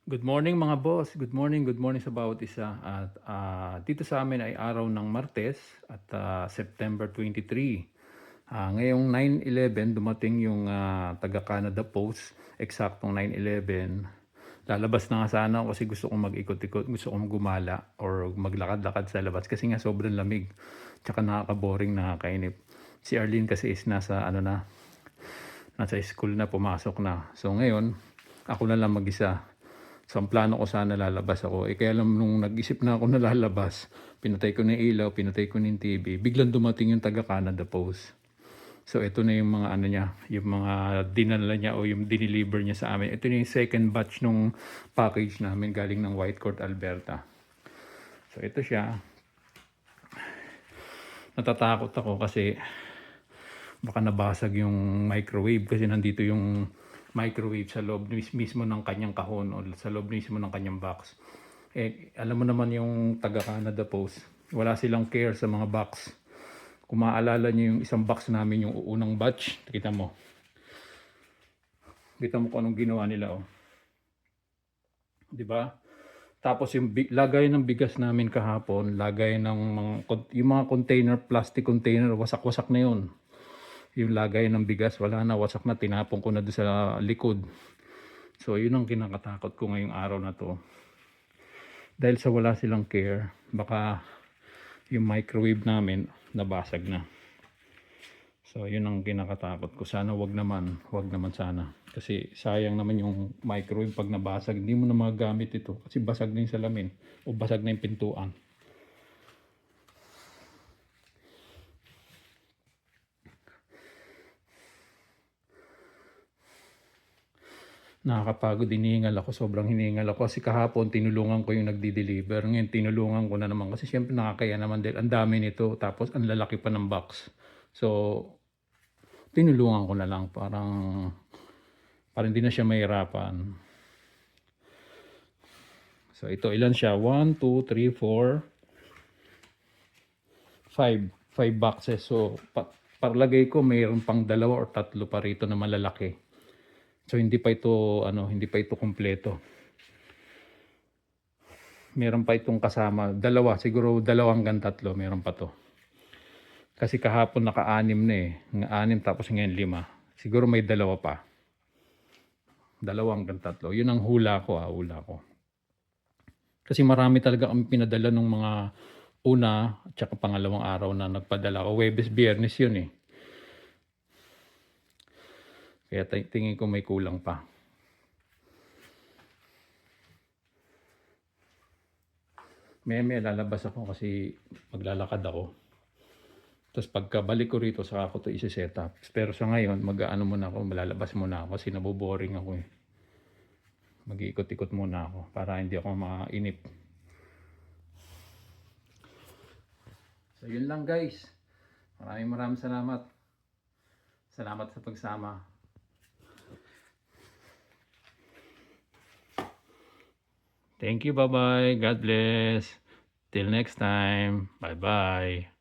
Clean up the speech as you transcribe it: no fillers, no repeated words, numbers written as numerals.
Good morning mga boss. Good morning sa bawat isa. At dito sa amin ay araw ng Martes at September 23. Ngayong 9/11 dumating yung taga Canada Post, eksaktong 9/11. Lalabas na nga sana ako kasi gusto kong mag-ikot-ikot, gusto kong gumala or maglakad-lakad sa labas kasi nga sobrang lamig. Tsaka nakaka-boring, nakakainip. Si Arlene kasi is nasa school na, pumasok na. So ngayon, ako na lang mag-isa. So ang plano ko sana lalabas ako. Kaya alam nung nag-isip na ako na lalabas, pinatay ko na yung ilaw, pinatay ko na yung TV, biglang dumating yung taga Canada Post. So ito na yung mga ano niya, yung mga dinala niya o yung dineliver niya sa amin. Ito na yung second batch nung package namin galing ng Whitecourt, Alberta. So ito siya. Natatakot ako kasi baka nabasag yung microwave kasi nandito yung microwave sa loob mismo ng kanyang kahon o sa loob mismo ng kanyang box. Alam mo naman yung taga Canada Post, wala silang care sa mga box. Kung maaalala niyo yung isang box namin, yung unang batch, kita mo kung anong ginawa nila, oh. 'Di ba? Tapos yung lagay ng bigas namin kahapon, lagay ng yung mga container, plastic container, wasak-wasak na yun. Yung lagay ng bigas, wala na, wasak na, tinapon ko na doon sa likod. So yun ang kinakatakot ko ngayong araw na to. Dahil sa wala silang care, baka yung microwave namin nabasag na. So yun ang kinakatakot ko. Sana wag naman sana. Kasi sayang naman yung microwave pag nabasag. Hindi mo na magagamit ito kasi basag na yung salamin o basag na yung pintuan. Nakakapagod, hinihingal ako, sobrang hinihingal ako kasi kahapon tinulungan ko yung nagdi-deliver. Ngayon tinulungan ko na naman kasi syempre nakakaya naman dahil ang dami nito tapos ang lalaki pa ng box. So tinulungan ko na lang para hindi na siya mahirapan. So ito, ilan siya? 1, 2, 3, 4, 5 boxes. So parlagay ko mayroon pang dalawa or tatlo pa rito na malalaki. So hindi pa ito kumpleto. Meron pa itong kasama, dalawa, siguro 2 hanggang 3 meron pa to. Kasi kahapon naka-6 na eh. 6 tapos ngayon 5. Siguro may 2 pa. 2 hanggang 3. Yun ang hula ko. Kasi marami talaga kami pinadala nung mga una at saka pangalawang araw na nagpadala ko. Huwebes, Biyernes yun eh. Kaya tingin ko may kulang pa. May lalabas ako kasi maglalakad ako. Tapos pagkabalik ko rito saka ako to isi-set up. Pero sa ngayon mag-aano muna ako, malalabas muna ako kasi naboboring ako eh. Mag-iikot-ikot muna ako para hindi ako mainip. So yun lang guys. Maraming salamat. Salamat sa pagsama. Thank you, bye-bye. God bless. Till next time. Bye-bye.